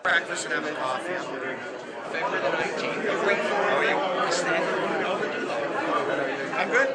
Breakfast and have a coffee. February the 19th. How are you? I'm good.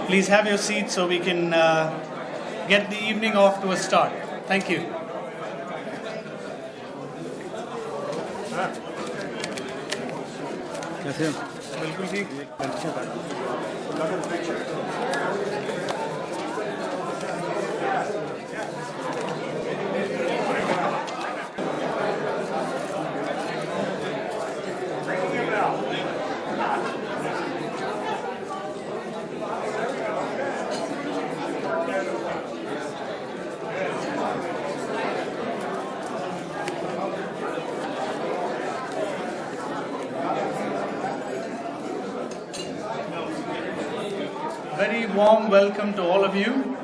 Please have your seat so we can get the evening off to a start. Thank you. Very warm welcome to all of you.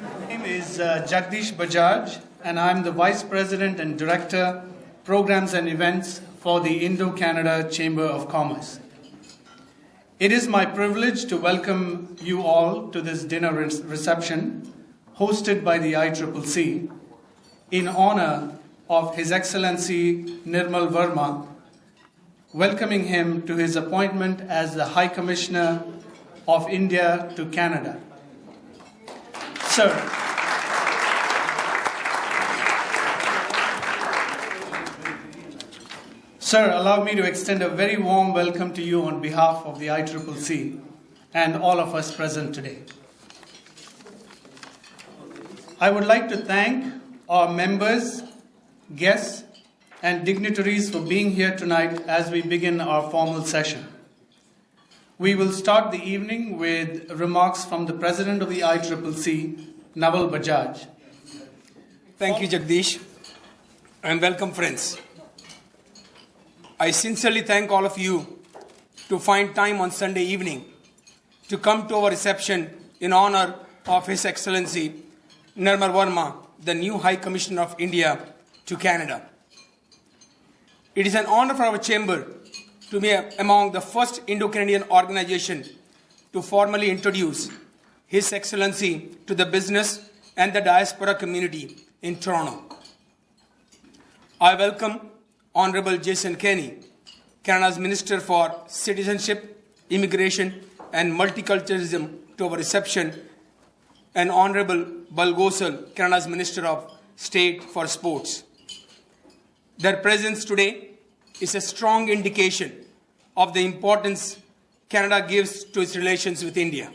My name is Jagdish Bajaj, and I'm the Vice President and Director, Programs and Events for the Indo-Canada Chamber of Commerce. It is my privilege to welcome you all to this dinner reception hosted by the ICCC in honor of His Excellency Nirmal Verma, welcoming him to his appointment as the High Commissioner of India to Canada. Sir, allow me to extend a very warm welcome to you on behalf of the ICCC and all of us present today. I would like to thank our members, guests, and dignitaries for being here tonight as we begin our formal session. We will start the evening with remarks from the President of the ICCC, Naval Bajaj. Thank you, Jagdish, and welcome, friends. I sincerely thank all of you to find time on Sunday evening to come to our reception in honor of His Excellency Nirmal Verma, the new High Commissioner of India to Canada. It is an honor for our chamber to be among the first Indo-Canadian organization to formally introduce His Excellency to the business and the diaspora community in Toronto. I welcome Honorable Jason Kenney, Canada's Minister for Citizenship, Immigration and Multiculturalism, to our reception, and Honorable Bal Gosal, Canada's Minister of State for Sports. Their presence today is a strong indication of the importance Canada gives to its relations with India.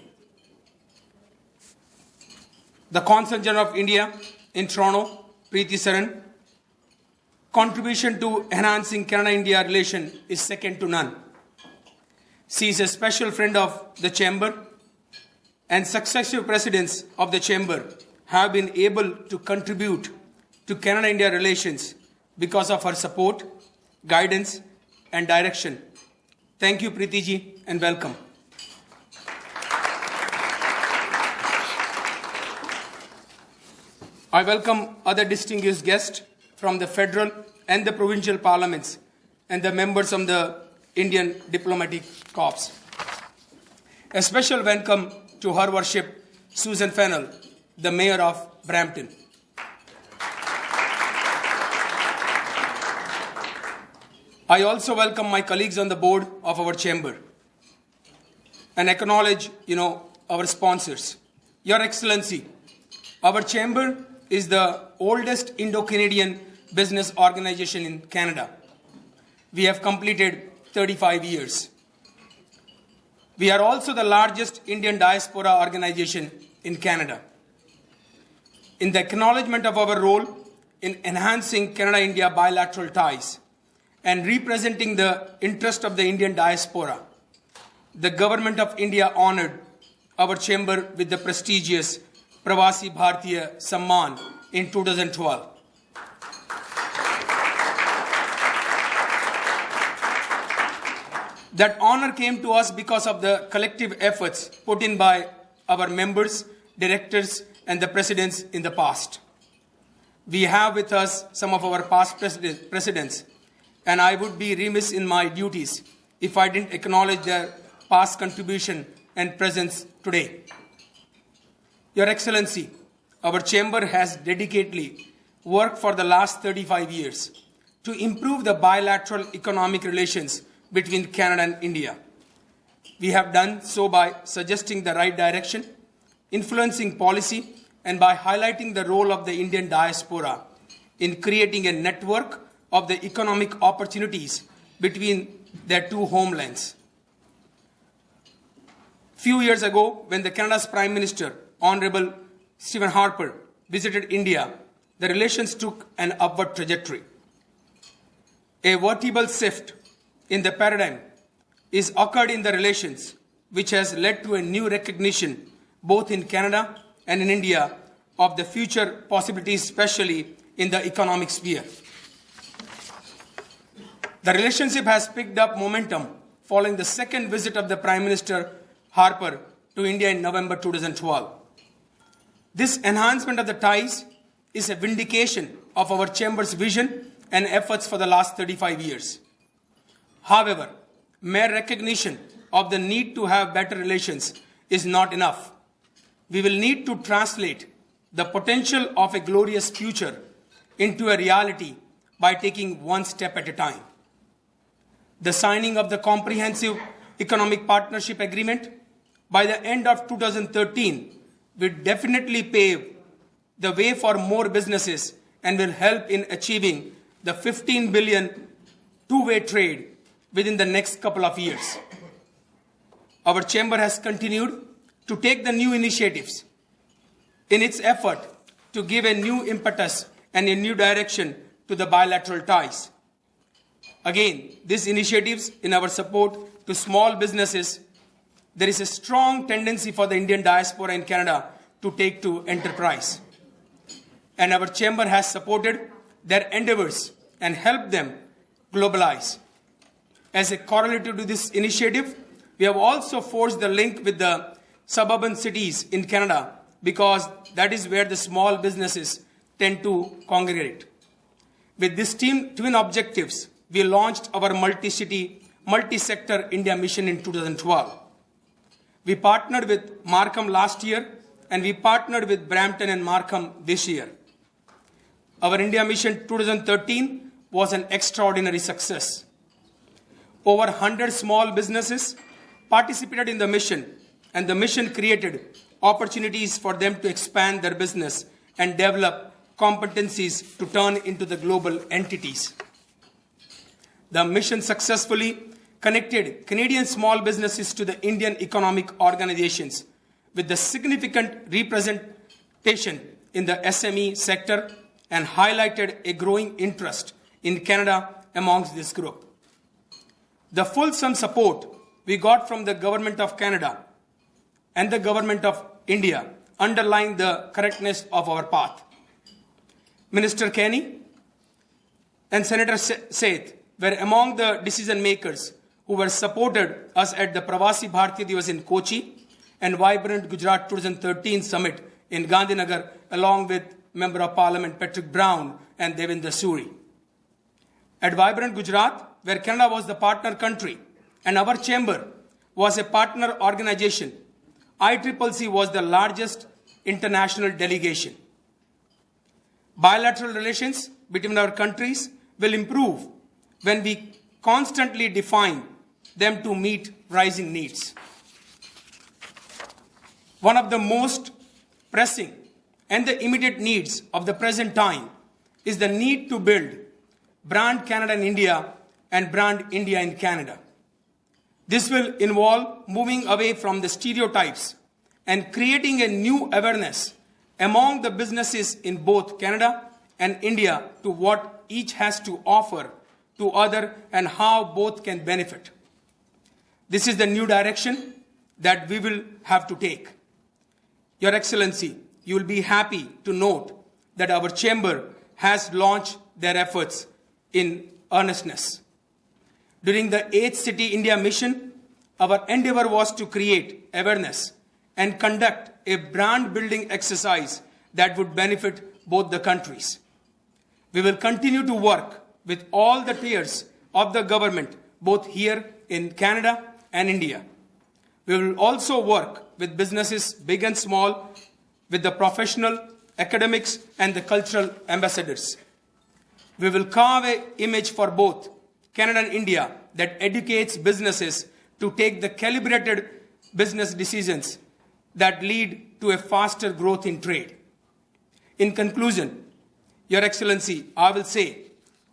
The Consul General of India in Toronto, Preeti Saran, contribution to enhancing Canada-India relation is second to none. She is a special friend of the Chamber, and successive presidents of the Chamber have been able to contribute to Canada-India relations because of her support, guidance, and direction. Thank you, Preeti ji, and welcome. I welcome other distinguished guests from the federal and the provincial parliaments and the members of the Indian Diplomatic Corps. A special welcome to Her Worship Susan Fennell, the Mayor of Brampton. I also welcome my colleagues on the board of our chamber and acknowledge, our sponsors. Your Excellency, our chamber is the oldest Indo-Canadian business organization in Canada. We have completed 35 years. We are also the largest Indian diaspora organization in Canada. In the acknowledgement of our role in enhancing Canada-India bilateral ties and representing the interest of the Indian diaspora, the Government of India honored our chamber with the prestigious Pravasi Bharatiya Samman in 2012. That honor came to us because of the collective efforts put in by our members, directors, and the presidents in the past. We have with us some of our past presidents, and I would be remiss in my duties if I didn't acknowledge their past contribution and presence today. Your Excellency, our chamber has dedicatedly worked for the last 35 years to improve the bilateral economic relations between Canada and India. We have done so by suggesting the right direction, influencing policy, and by highlighting the role of the Indian diaspora in creating a network of the economic opportunities between their two homelands. Few years ago, when the Canada's Prime Minister, Honorable Stephen Harper, visited India, the relations took an upward trajectory. A vertebral shift in the paradigm is occurred in the relations, which has led to a new recognition both in Canada and in India of the future possibilities, especially in the economic sphere. The relationship has picked up momentum following the second visit of the Prime Minister Harper to India in November 2012. This enhancement of the ties is a vindication of our chamber's vision and efforts for the last 35 years. However, mere recognition of the need to have better relations is not enough. We will need to translate the potential of a glorious future into a reality by taking one step at a time. The signing of the Comprehensive Economic Partnership Agreement by the end of 2013 will definitely pave the way for more businesses and will help in achieving the 15 billion two-way trade within the next couple of years. Our chamber has continued to take the new initiatives in its effort to give a new impetus and a new direction to the bilateral ties. Again, these initiatives in our support to small businesses, there is a strong tendency for the Indian diaspora in Canada to take to enterprise. And our chamber has supported their endeavors and helped them globalize. As a correlative to this initiative, we have also forged the link with the suburban cities in Canada because that is where the small businesses tend to congregate. With these twin objectives, we launched our multi-city, multi-sector India mission in 2012. We partnered with Markham last year, and we partnered with Brampton and Markham this year. Our India mission 2013 was an extraordinary success. Over 100 small businesses participated in the mission, and the mission created opportunities for them to expand their business and develop competencies to turn into the global entities. The mission successfully connected Canadian small businesses to the Indian economic organizations with the significant representation in the SME sector and highlighted a growing interest in Canada amongst this group. The fulsome support we got from the Government of Canada and the Government of India underlying the correctness of our path. Minister Kenney and Senator Seth were among the decision makers who were supported us at the Pravasi Bharatiya Divas in Kochi and Vibrant Gujarat 2013 Summit in Gandhinagar, along with Member of Parliament Patrick Brown and Devendra Suri. At Vibrant Gujarat, where Canada was the partner country and our chamber was a partner organization, ICCC was the largest international delegation. Bilateral relations between our countries will improve when we constantly define them to meet rising needs. One of the most pressing and the immediate needs of the present time is the need to build brand Canada in India and brand India in Canada. This will involve moving away from the stereotypes and creating a new awareness among the businesses in both Canada and India to what each has to offer to other and how both can benefit. This is the new direction that we will have to take. Your Excellency, you will be happy to note that our chamber has launched their efforts in earnestness. During the 8th City India mission, our endeavor was to create awareness and conduct a brand building exercise that would benefit both the countries. We will continue to work with all the tiers of the government, both here in Canada and India. We will also work with businesses big and small, with the professional, academics, and the cultural ambassadors. We will carve an image for both Canada and India that educates businesses to take the calibrated business decisions that lead to a faster growth in trade. In conclusion, Your Excellency, I will say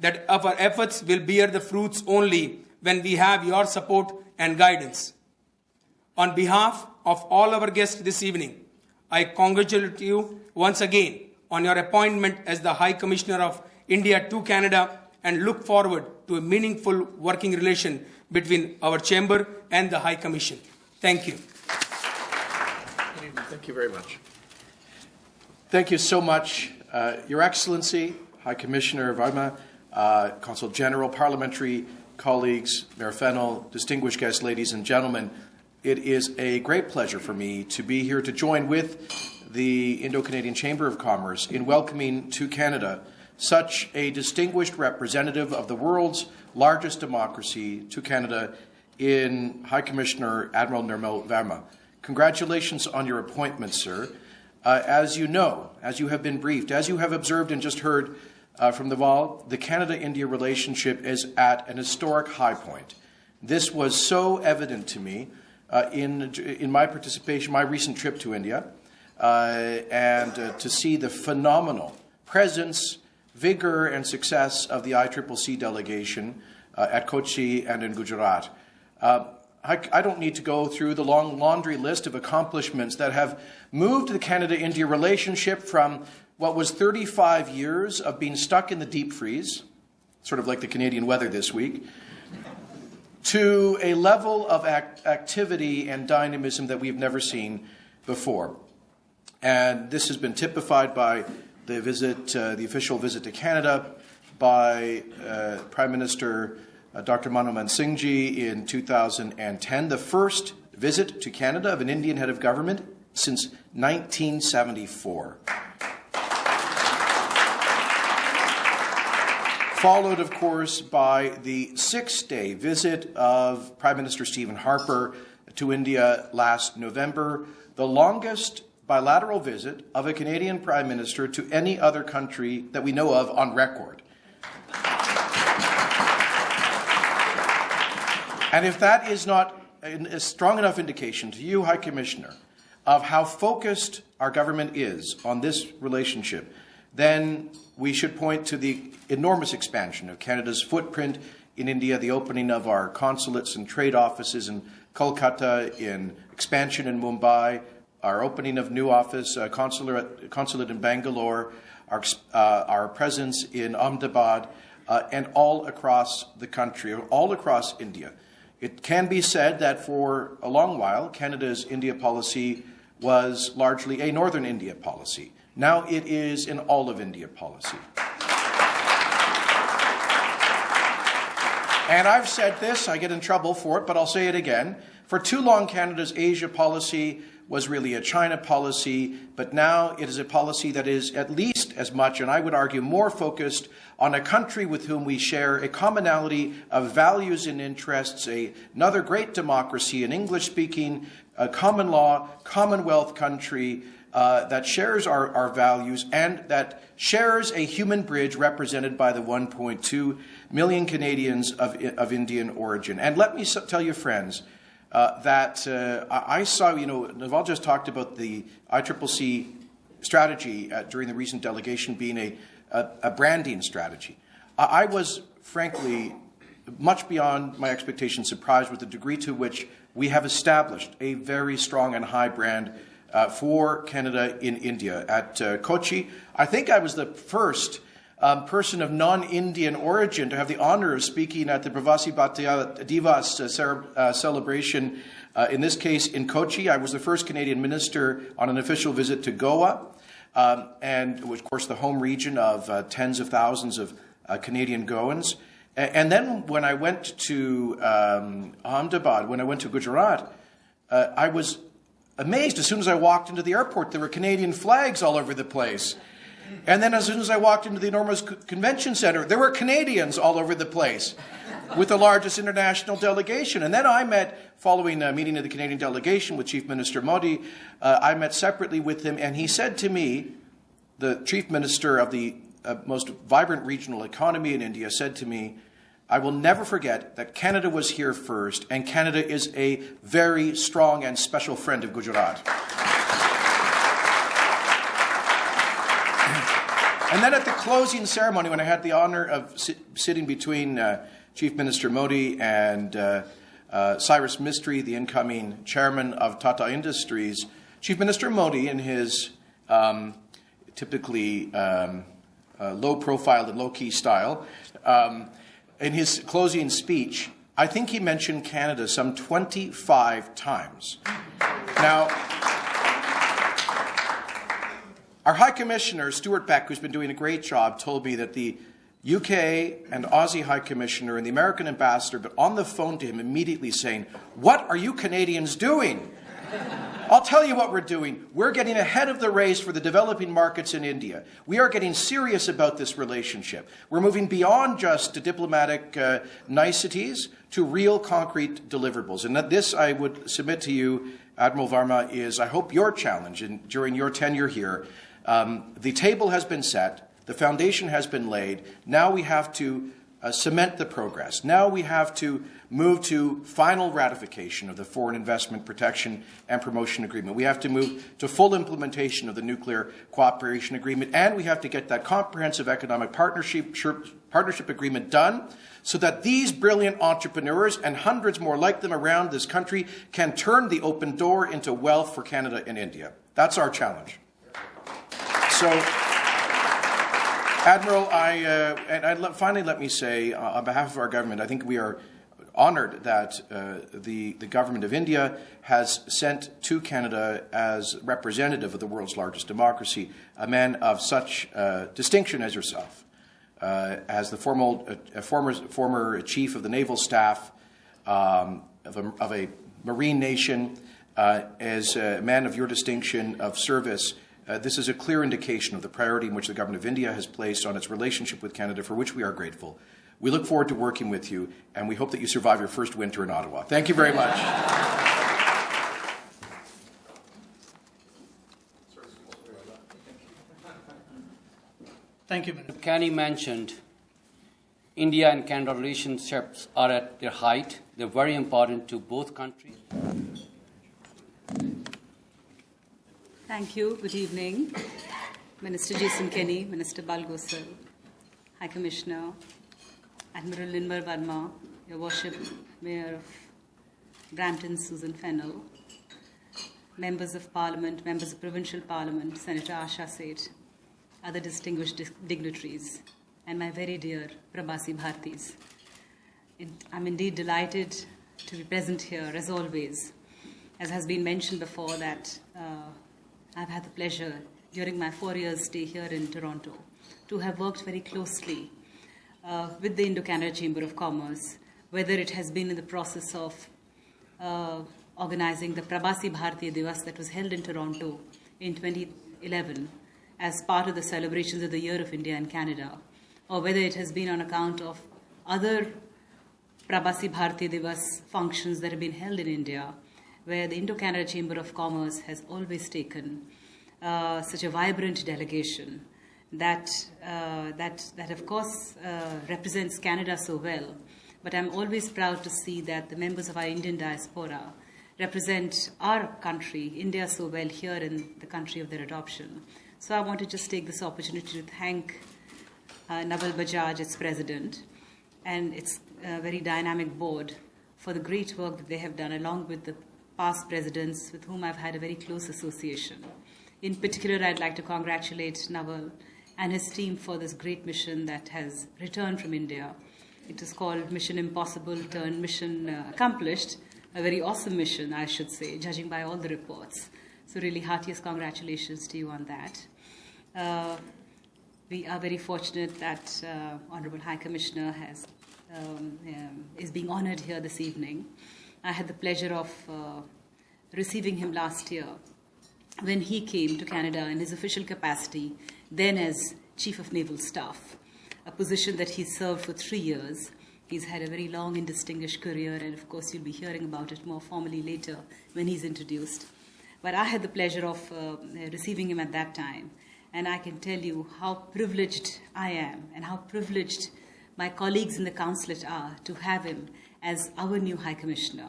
that our efforts will bear the fruits only when we have your support and guidance. On behalf of all our guests this evening, I congratulate you once again on your appointment as the High Commissioner of India to Canada and look forward to a meaningful working relation between our chamber and the High Commission. Thank you. Thank you very much. Thank you so much, Your Excellency, High Commissioner Varma, Consul General, parliamentary colleagues, Mayor Fennell, distinguished guests, ladies and gentlemen. It is a great pleasure for me to be here to join with the Indo-Canadian Chamber of Commerce in welcoming to Canada such a distinguished representative of the world's largest democracy to Canada, in High Commissioner Admiral Nirmal Verma. Congratulations on your appointment, sir. As you know, as you have been briefed, as you have observed and just heard from the Val, the Canada-India relationship is at an historic high point. This was so evident to me in my participation, my recent trip to India, and to see the phenomenal presence, vigor, and success of the ICCC delegation at Kochi and in Gujarat. I don't need to go through the long laundry list of accomplishments that have moved the Canada-India relationship from what was 35 years of being stuck in the deep freeze, sort of like the Canadian weather this week, to a level of activity and dynamism that we've never seen before. And this has been typified by the visit, the official visit to Canada by Prime Minister Dr. Manmohan Singh Ji in 2010, the first visit to Canada of an Indian head of government since 1974. Followed, of course, by the 6-day visit of Prime Minister Stephen Harper to India last November, the longest bilateral visit of a Canadian Prime Minister to any other country that we know of on record. And if that is not a strong enough indication to you, High Commissioner, of how focused our government is on this relationship, then we should point to the enormous expansion of Canada's footprint in India, the opening of our consulates and trade offices in Kolkata, in expansion in Mumbai, our opening of new office, consulate in Bangalore, our presence in Ahmedabad, and all across the country, all across India. It can be said that for a long while, Canada's India policy was largely a Northern India policy. Now it is an all-of-India policy. And I've said this, I get in trouble for it, but I'll say it again. For too long, Canada's Asia policy was really a China policy, but now it is a policy that is at least as much, and I would argue more focused on a country with whom we share a commonality of values and interests, another great democracy, an English-speaking, common law, Commonwealth country that shares our values and that shares a human bridge represented by the 1.2 million Canadians of Indian origin. And let me tell you, friends, that I saw, Naval just talked about the ICCC strategy during the recent delegation being a branding strategy. I was, frankly, much beyond my expectations, surprised with the degree to which we have established a very strong and high brand for Canada in India. At Kochi, I think I was the first person of non-Indian origin to have the honor of speaking at the Pravasi Bharatiya Divas celebration. In this case, in Kochi, I was the first Canadian minister on an official visit to Goa, and it was, of course, the home region of tens of thousands of Canadian Goans. And then when I went to Ahmedabad, when I went to Gujarat, I was amazed. As soon as I walked into the airport, there were Canadian flags all over the place. And then as soon as I walked into the enormous convention center, there were Canadians all over the place with the largest international delegation. And then I met, following a meeting of the Canadian delegation with Chief Minister Modi, I met separately with him, and he said to me, the Chief Minister of the most vibrant regional economy in India, said to me, I will never forget that Canada was here first, and Canada is a very strong and special friend of Gujarat. And then at the closing ceremony, when I had the honor of sitting between Chief Minister Modi and Cyrus Mistry, the incoming chairman of Tata Industries, Chief Minister Modi, in his typically low-profile and low-key style, in his closing speech, I think he mentioned Canada some 25 times. Now, our High Commissioner, Stuart Beck, who's been doing a great job, told me that the UK and Aussie High Commissioner and the American Ambassador got on the phone to him immediately saying, "What are you Canadians doing? I'll tell you what we're doing. We're getting ahead of the race for the developing markets in India. We are getting serious about this relationship. We're moving beyond just diplomatic niceties to real concrete deliverables. And this, I would submit to you, Admiral Varma, is, I hope, your challenge during your tenure here. The table has been set. The foundation has been laid. Now we have to cement the progress. Now we have to move to final ratification of the Foreign Investment Protection and Promotion Agreement. We have to move to full implementation of the Nuclear Cooperation Agreement, and we have to get that comprehensive economic partnership agreement done so that these brilliant entrepreneurs and hundreds more like them around this country can turn the open door into wealth for Canada and India. That's our challenge. So, Admiral, finally let me say, on behalf of our government, I think we are honoured that the government of India has sent to Canada, as representative of the world's largest democracy, a man of such distinction as yourself, as the former chief of the naval staff of a marine nation, as a man of your distinction of service. This is a clear indication of the priority in which the government of India has placed on its relationship with Canada, for which we are grateful. We look forward to working with you, and we hope that you survive your first winter in Ottawa. Thank you very much. Thank you, Minister. Kenney mentioned India and Canada relationships are at their height. They're very important to both countries. Thank you. Good evening. Minister Jason Kenney, Minister Balgosal, High Commissioner, Admiral Linbar Verma, Your Worship, Mayor of Brampton Susan Fennell, Members of Parliament, Members of Provincial Parliament, Senator Asha Seth, other distinguished dignitaries, and my very dear Prabasi Bhartis. I'm indeed delighted to be present here, as always. As has been mentioned before, that I've had the pleasure, during my 4 years stay here in Toronto, to have worked very closely with the Indo-Canada Chamber of Commerce, whether it has been in the process of organizing the Prabasi Bharatiya Divas that was held in Toronto in 2011 as part of the celebrations of the Year of India and Canada, or whether it has been on account of other Prabasi Bharatiya Divas functions that have been held in India, where the Indo-Canada Chamber of Commerce has always taken such a vibrant delegation that of course represents Canada so well. But I'm always proud to see that the members of our Indian diaspora represent our country, India, so well here in the country of their adoption. So I want to just take this opportunity to thank Naval Bajaj, its president, and its very dynamic board for the great work that they have done, along with the past presidents with whom I've had a very close association. In particular, I'd like to congratulate Naval and his team for this great mission that has returned from India. It is called Mission Impossible turned Mission Accomplished, a very awesome mission, I should say, judging by all the reports. So really heartiest congratulations to you on that. We are very fortunate that Honorable High Commissioner is being honored here this evening. I had the pleasure of receiving him last year when he came to Canada in his official capacity, then as Chief of Naval Staff, a position that he served for 3 years. He's had a very long and distinguished career, and of course you'll be hearing about it more formally later when he's introduced. But I had the pleasure of receiving him at that time, and I can tell you how privileged I am and how privileged my colleagues in the consulate are to have him as our new High Commissioner.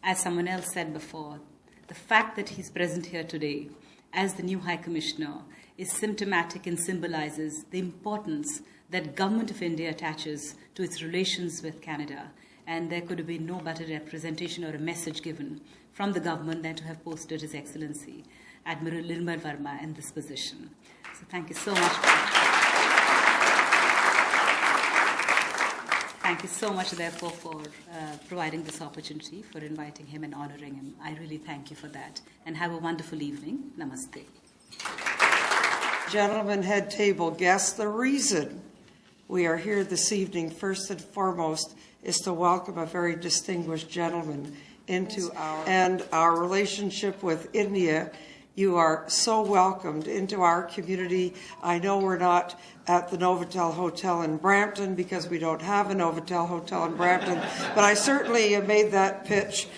As someone else said before, the fact that he's present here today as the new High Commissioner is symptomatic and symbolizes the importance that Government of India attaches to its relations with Canada. And there could have been no better representation or a message given from the government than to have posted His Excellency, Admiral Linbar Verma, in this position. So thank you so much. Thank you so much, therefore, for providing this opportunity, for inviting him and honoring him. I really thank you for that. And have a wonderful evening. Namaste. Gentlemen, head table guests, the reason we are here this evening, first and foremost, is to welcome a very distinguished gentleman into our relationship with India. You are so welcomed into our community. I know we're not at the Novotel Hotel in Brampton because we don't have a Novotel Hotel in Brampton, but I certainly made that pitch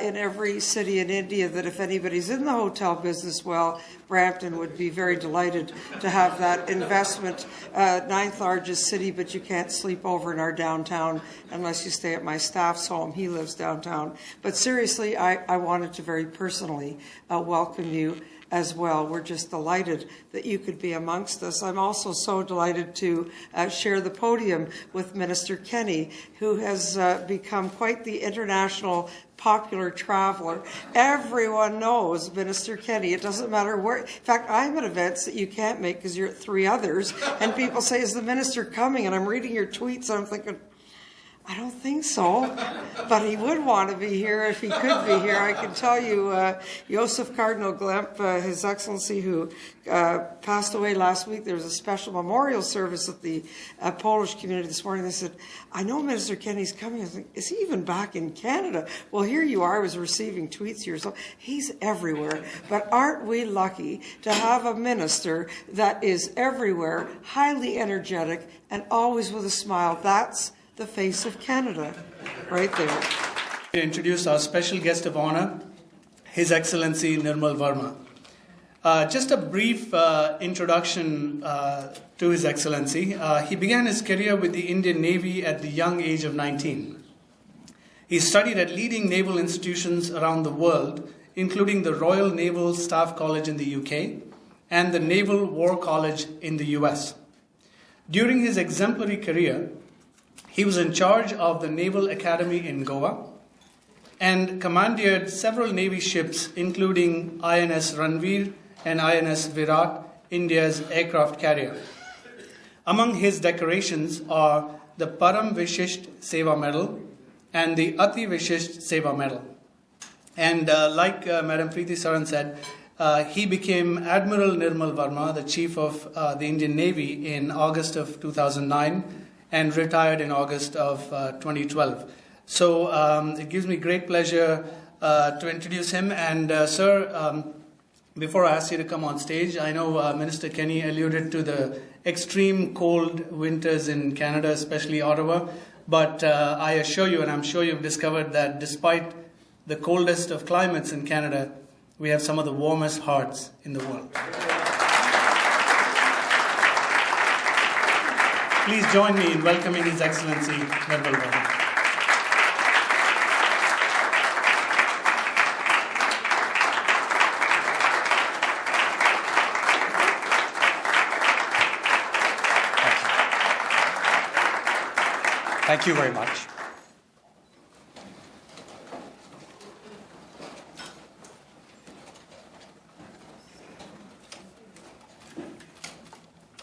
in every city in India that if anybody's in the hotel business, well, Brampton would be very delighted to have that investment. 9th largest city, but you can't sleep over in our downtown unless you stay at my staff's home. He lives downtown. But seriously, I wanted to very personally welcome you as well. We're just delighted that you could be amongst us. I'm also so delighted to share the podium with Minister Kenney, who has become quite the international popular traveler. Everyone knows Minister Kenney. It doesn't matter where. In fact, I'm at events that you can't make because you're at 3 others, and people say, is the minister coming? And I'm reading your tweets, and I'm thinking, I don't think so, but he would want to be here if he could be here. I can tell you, Joseph Cardinal Glemp, His Excellency, who passed away last week, there was a special memorial service at the Polish community this morning. They said, I know Minister Kenney's coming. I was like, is he even back in Canada? Well, here you are. I was receiving tweets here. So he's everywhere. But aren't we lucky to have a minister that is everywhere, highly energetic, and always with a smile? That's the face of Canada, right there. We introduce our special guest of honor, His Excellency Nirmal Verma. Just a brief introduction to His Excellency. He began his career with the Indian Navy at the young age of 19. He studied at leading naval institutions around the world, including the Royal Naval Staff College in the UK and the Naval War College in the US. During his exemplary career, he was in charge of the Naval Academy in Goa and commandeered several Navy ships, including INS Ranveer and INS Virat, India's aircraft carrier. Among his decorations are the Param Vishisht Seva Medal and the Ati Vishisht Seva Medal. And like Madam Preeti Saran said, he became Admiral Nirmal Verma, the Chief of the Indian Navy, in August of 2009. And retired in August of 2012. So it gives me great pleasure to introduce him. And sir, before I ask you to come on stage, I know Minister Kenney alluded to the extreme cold winters in Canada, especially Ottawa. But I assure you, and I'm sure you've discovered that despite the coldest of climates in Canada, we have some of the warmest hearts in the world. Please join me in welcoming His Excellency Nirmal Verma. Thank you very much.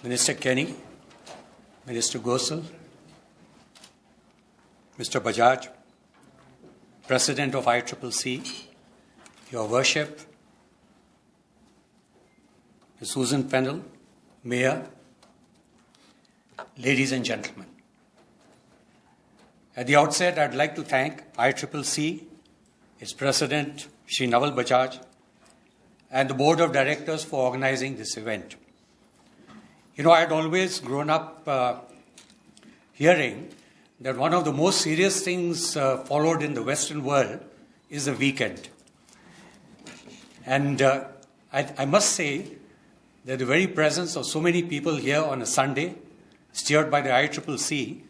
Minister Kenney, Minister Gosal, Mr. Bajaj, President of ICCC, Your Worship, Ms. Susan Fennell, Mayor, ladies and gentlemen. At the outset, I'd like to thank ICCC, its President, Shri Naval Bajaj, and the Board of Directors for organizing this event. You know, I had always grown up hearing that one of the most serious things followed in the Western world is the weekend. And I must say that the very presence of so many people here on a Sunday, steered by the ICCC,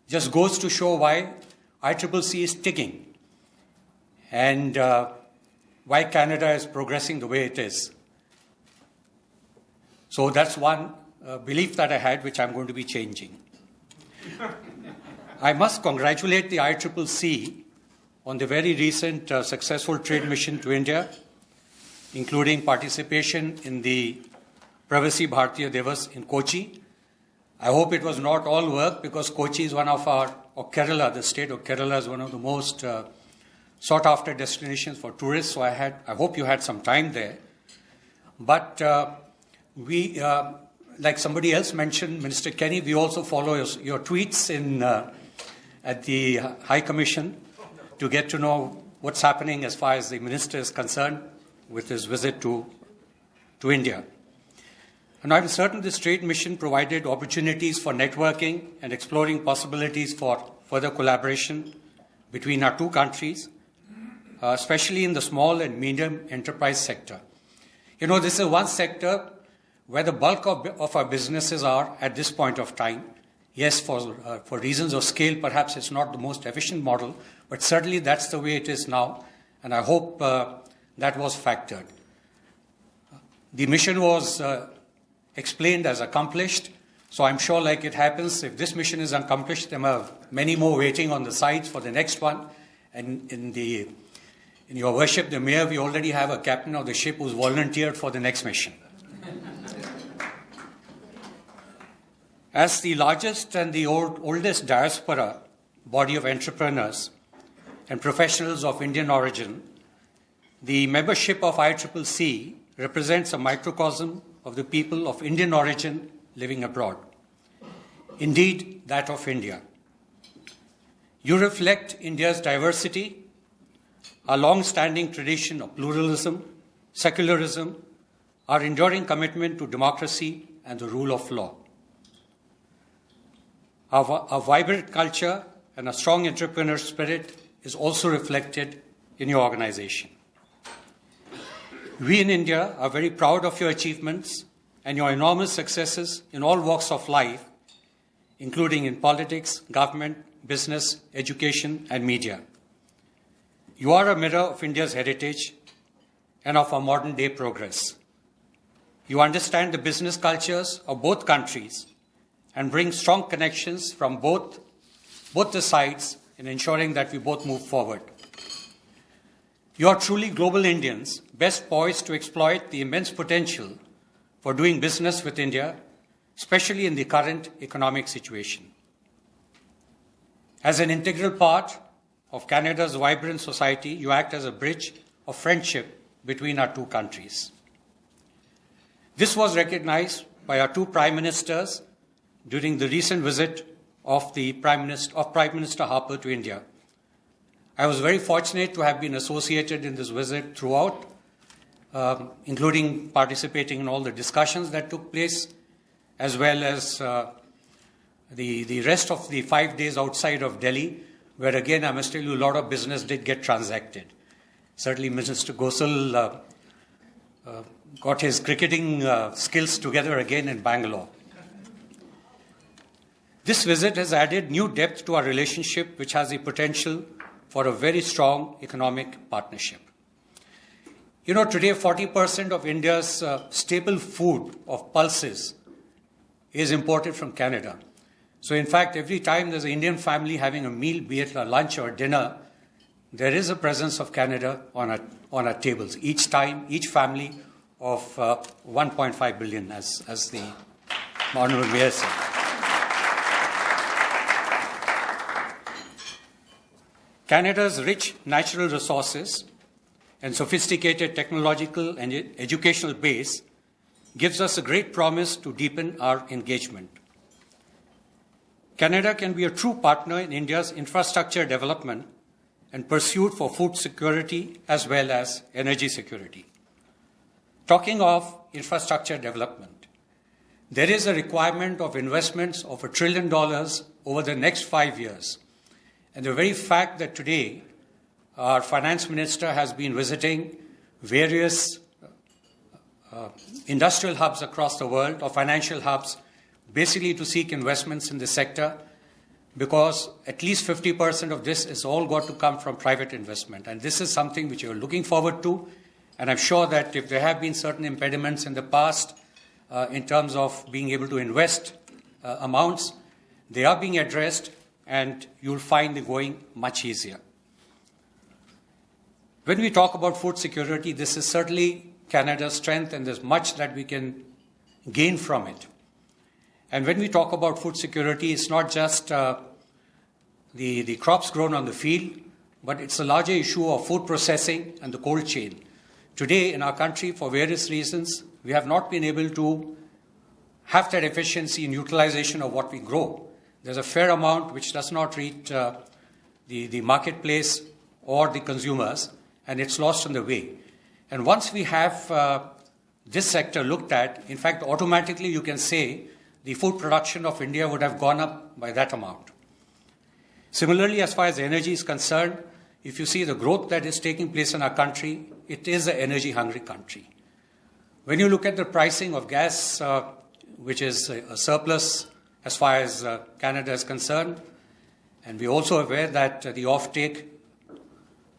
just goes to show why ICCC is ticking and why Canada is progressing the way it is. So that's one belief that I had, which I'm going to be changing. I must congratulate the ICCC on the very recent successful trade mission to India, including participation in the Pravasi Bharatiya Divas in Kochi. I hope it was not all work, because Kochi is one of our, or Kerala, the state of Kerala is one of the most sought after destinations for tourists. So I hope you had some time there. But we, like somebody else mentioned, Minister Kenney, we also follow your tweets at the High Commission to get to know what's happening as far as the minister is concerned with his visit to India. And I'm certain this trade mission provided opportunities for networking and exploring possibilities for further collaboration between our two countries, especially in the small and medium enterprise sector. You know, this is one sector where the bulk of our businesses are at this point of time. Yes, for reasons of scale, perhaps it's not the most efficient model, but certainly that's the way it is now, and I hope that was factored. The mission was explained as accomplished, so I'm sure like it happens, if this mission is accomplished, there are many more waiting on the sides for the next one. And in your worship, the mayor, we already have a captain of the ship who's volunteered for the next mission. As the largest and the oldest diaspora body of entrepreneurs and professionals of Indian origin, the membership of ICCC represents a microcosm of the people of Indian origin living abroad. Indeed, that of India. You reflect India's diversity, our long-standing tradition of pluralism, secularism, our enduring commitment to democracy and the rule of law. Our vibrant culture and a strong entrepreneur spirit is also reflected in your organization. We in India are very proud of your achievements and your enormous successes in all walks of life, including in politics, government, business, education, and media. You are a mirror of India's heritage and of our modern-day progress. You understand the business cultures of both countries and bring strong connections from both the sides in ensuring that we both move forward. You are truly global Indians, best poised to exploit the immense potential for doing business with India, especially in the current economic situation. As an integral part of Canada's vibrant society, you act as a bridge of friendship between our two countries. This was recognized by our two Prime Ministers during the recent visit of Prime Minister Harper to India. I was very fortunate to have been associated in this visit throughout, including participating in all the discussions that took place, as well as the rest of the 5 days outside of Delhi, where again, I must tell you, a lot of business did get transacted. Certainly, Mr. Gosal got his cricketing skills together again in Bangalore. This visit has added new depth to our relationship, which has the potential for a very strong economic partnership. You know, today 40% of India's staple food of pulses is imported from Canada. So in fact, every time there's an Indian family having a meal, be it a lunch or dinner, there is a presence of Canada on our tables. Each time, each family of 1.5 billion, as the Honorable Mayor said. Canada's rich natural resources and sophisticated technological and educational base gives us a great promise to deepen our engagement. Canada can be a true partner in India's infrastructure development and pursuit for food security as well as energy security. Talking of infrastructure development, there is a requirement of investments of $1 trillion over the next 5 years. And the very fact that today our finance minister has been visiting various industrial hubs across the world, or financial hubs, basically to seek investments in the sector, because at least 50% of this is all got to come from private investment. And this is something which you're looking forward to. And I'm sure that if there have been certain impediments in the past in terms of being able to invest amounts, they are being addressed, and you'll find it going much easier. When we talk about food security, this is certainly Canada's strength, and there's much that we can gain from it. And when we talk about food security, it's not just the crops grown on the field, but it's a larger issue of food processing and the cold chain. Today in our country, for various reasons, we have not been able to have that efficiency in utilization of what we grow. There's a fair amount which does not reach the marketplace or the consumers, and it's lost on the way. And once we have this sector looked at, in fact, automatically you can say the food production of India would have gone up by that amount. Similarly, as far as energy is concerned, if you see the growth that is taking place in our country, it is an energy-hungry country. When you look at the pricing of gas, which is a surplus as far as Canada is concerned, and we're also aware that the offtake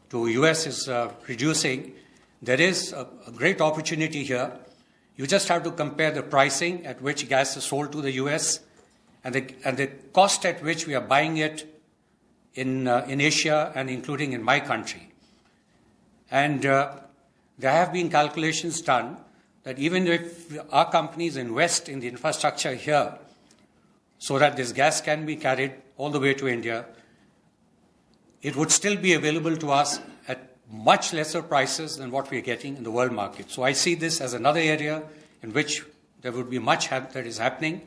to US is reducing, there is a great opportunity here. You just have to compare the pricing at which gas is sold to the US and the cost at which we are buying it in Asia and including in my country. And there have been calculations done that even if our companies invest in the infrastructure here so that this gas can be carried all the way to India, it would still be available to us at much lesser prices than what we are getting in the world market. So I see this as another area in which there would be much that is happening.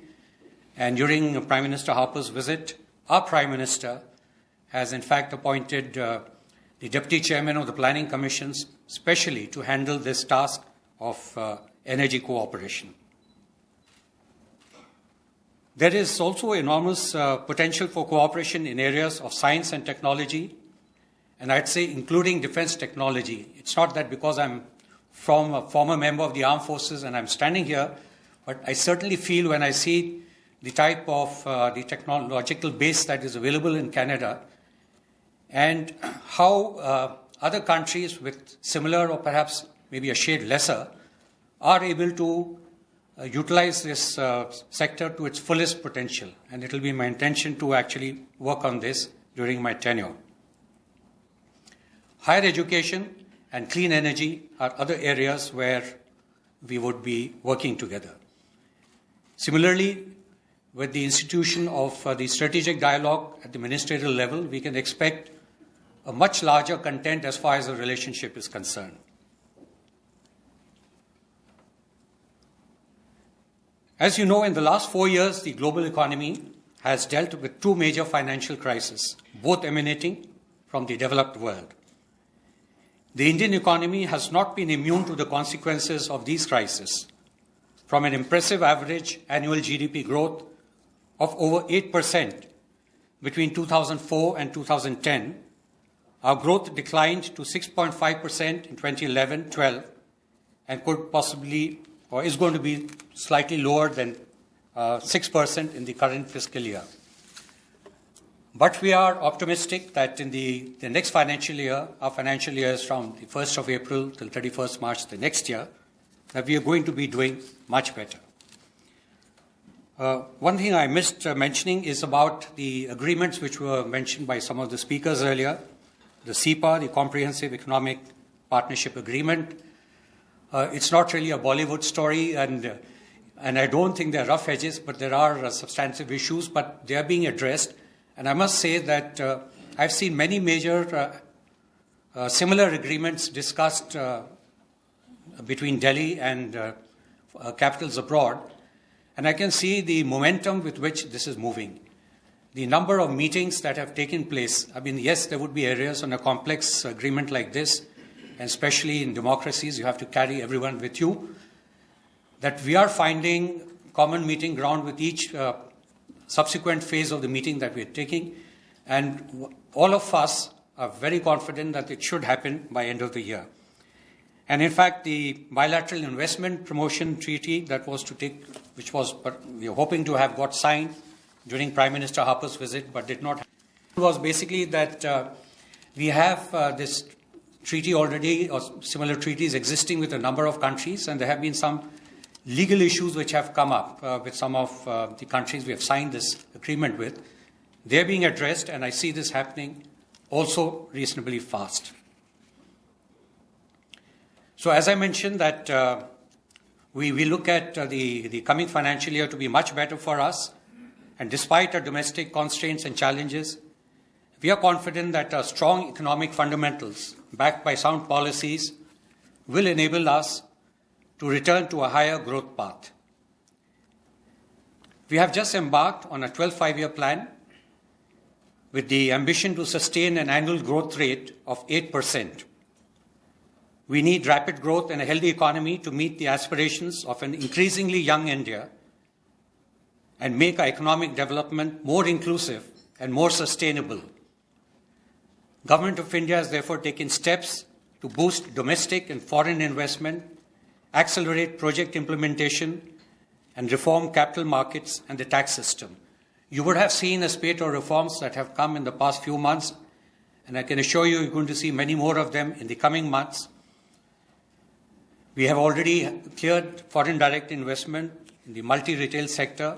And during Prime Minister Harper's visit, our Prime Minister has in fact appointed the Deputy Chairman of the Planning Commissions specially to handle this task of energy cooperation. There is also enormous potential for cooperation in areas of science and technology, and I'd say including defense technology. It's not that because I'm from a former member of the armed forces and I'm standing here, but I certainly feel when I see the type of the technological base that is available in Canada and how other countries with similar or perhaps maybe a shade lesser are able to utilize this sector to its fullest potential. And it will be my intention to actually work on this during my tenure. Higher education and clean energy are other areas where we would be working together. Similarly, with the institution of the strategic dialogue at the ministerial level, we can expect a much larger content as far as the relationship is concerned. As you know, in the last 4 years, the global economy has dealt with two major financial crises, both emanating from the developed world. The Indian economy has not been immune to the consequences of these crises. From an impressive average annual GDP growth of over 8% between 2004 and 2010, our growth declined to 6.5% in 2011-12 and could possibly, or is going to be slightly lower than 6% in the current fiscal year. But we are optimistic that in the next financial year, our financial year is from the 1st of April till 31st March the next year, that we are going to be doing much better. One thing I missed mentioning is about the agreements which were mentioned by some of the speakers earlier, the CEPA, the Comprehensive Economic Partnership Agreement. It's not really a Bollywood story, and I don't think there are rough edges, but there are substantive issues, but they are being addressed. And I must say that I've seen many major similar agreements discussed between Delhi and capitals abroad, and I can see the momentum with which this is moving. The number of meetings that have taken place, I mean, yes, there would be areas on a complex agreement like this, and especially in democracies, you have to carry everyone with you, that we are finding common meeting ground with each subsequent phase of the meeting that we are taking. And all of us are very confident that it should happen by end of the year. And in fact, the bilateral investment promotion treaty that was to take, which was, we are hoping to have got signed during Prime Minister Harper's visit, but did not happen, was basically that we have this treaty already, or similar treaties existing with a number of countries, and there have been some legal issues which have come up with some of the countries we have signed this agreement with. They're being addressed, and I see this happening also reasonably fast. So as I mentioned that we look at the coming financial year to be much better for us, and despite our domestic constraints and challenges, we are confident that our strong economic fundamentals, backed by sound policies, will enable us to return to a higher growth path. We have just embarked on a 12 5-year plan, with the ambition to sustain an annual growth rate of 8%. We need rapid growth and a healthy economy to meet the aspirations of an increasingly young India and make our economic development more inclusive and more sustainable. Government of India has therefore taken steps to boost domestic and foreign investment, accelerate project implementation, and reform capital markets and the tax system. You would have seen a spate of reforms that have come in the past few months, and I can assure you you're going to see many more of them in the coming months. We have already cleared foreign direct investment in the multi-retail sector.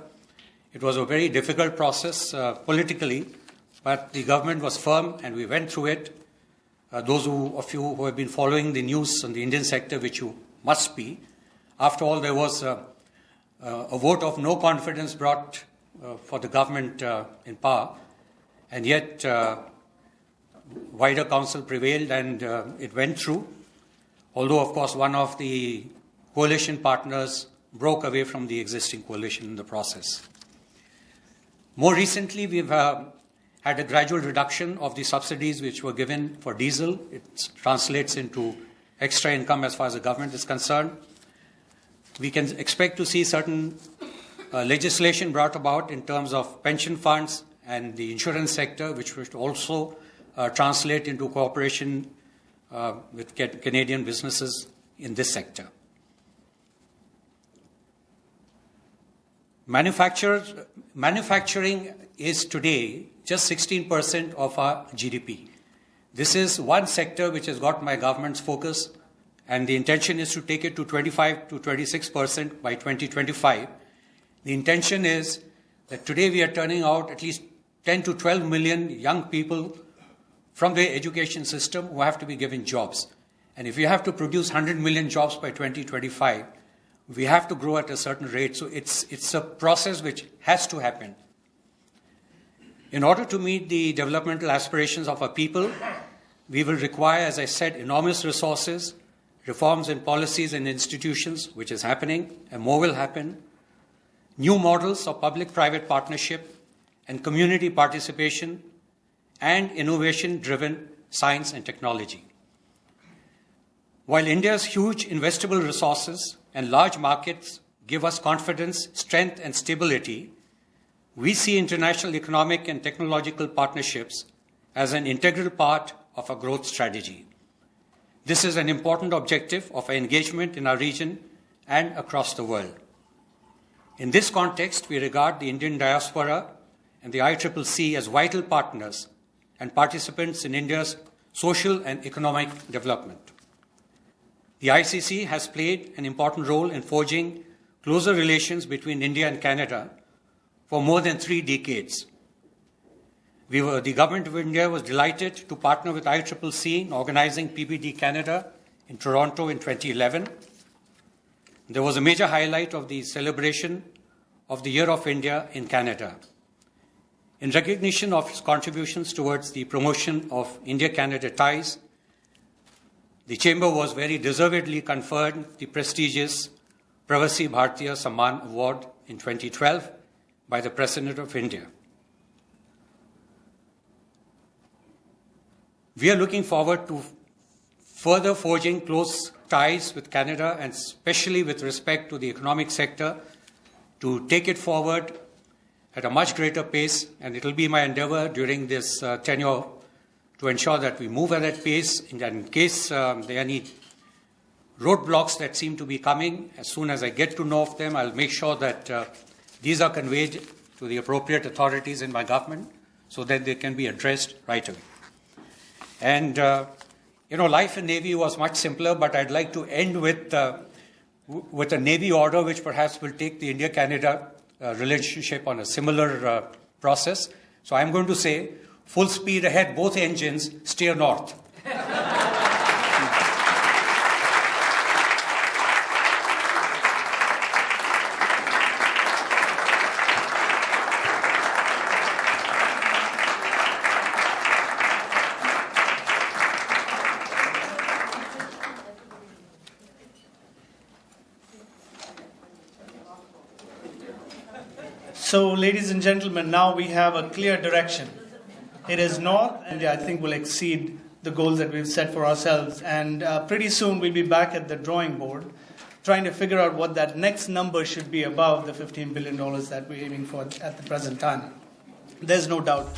It was a very difficult process politically, but the government was firm and we went through it. Those of you who have been following the news on the Indian sector, which you must be, after all, there was a vote of no confidence brought for the government in power, and yet wider counsel prevailed and it went through. Although, of course, one of the coalition partners broke away from the existing coalition in the process. More recently, we've had a gradual reduction of the subsidies which were given for diesel. It translates into extra income as far as the government is concerned. We can expect to see certain legislation brought about in terms of pension funds and the insurance sector, which would also translate into cooperation with Canadian businesses in this sector. Manufacturing is today just 16% of our GDP. This is one sector which has got my government's focus, and the intention is to take it to 25 to 26% by 2025. The intention is that today we are turning out at least 10 to 12 million young people from the education system who have to be given jobs. And if we have to produce 100 million jobs by 2025, we have to grow at a certain rate. So it's a process which has to happen. In order to meet the developmental aspirations of our people, we will require, as I said, enormous resources, reforms in policies and institutions, which is happening, and more will happen, new models of public-private partnership and community participation, and innovation-driven science and technology. While India's huge investable resources and large markets give us confidence, strength, and stability, we see international economic and technological partnerships as an integral part of our growth strategy. This is an important objective of our engagement in our region and across the world. In this context, we regard the Indian diaspora and the ICCC as vital partners and participants in India's social and economic development. The ICC has played an important role in forging closer relations between India and Canada for more than 3 decades. The Government of India was delighted to partner with ICCC in organizing PBD Canada in Toronto in 2011. There was a major highlight of the celebration of the Year of India in Canada. In recognition of his contributions towards the promotion of India-Canada ties, the Chamber was very deservedly conferred the prestigious Pravasi Bharatiya Samman Award in 2012 by the President of India. We are looking forward to further forging close ties with Canada, and especially with respect to the economic sector, to take it forward at a much greater pace, and it will be my endeavor during this tenure to ensure that we move at that pace. In case there are any roadblocks that seem to be coming, as soon as I get to know of them, I'll make sure that these are conveyed to the appropriate authorities in my government so that they can be addressed right away. And, life in Navy was much simpler, but I'd like to end with a Navy order which perhaps will take the India-Canada relationship on a similar process. So I'm going to say, full speed ahead, both engines, steer north. So, ladies and gentlemen, now we have a clear direction It is not, and I think will exceed the goals that we've set for ourselves. And pretty soon we'll be back at the drawing board, trying to figure out what that next number should be above the $15 billion that we're aiming for at the present time. There's no doubt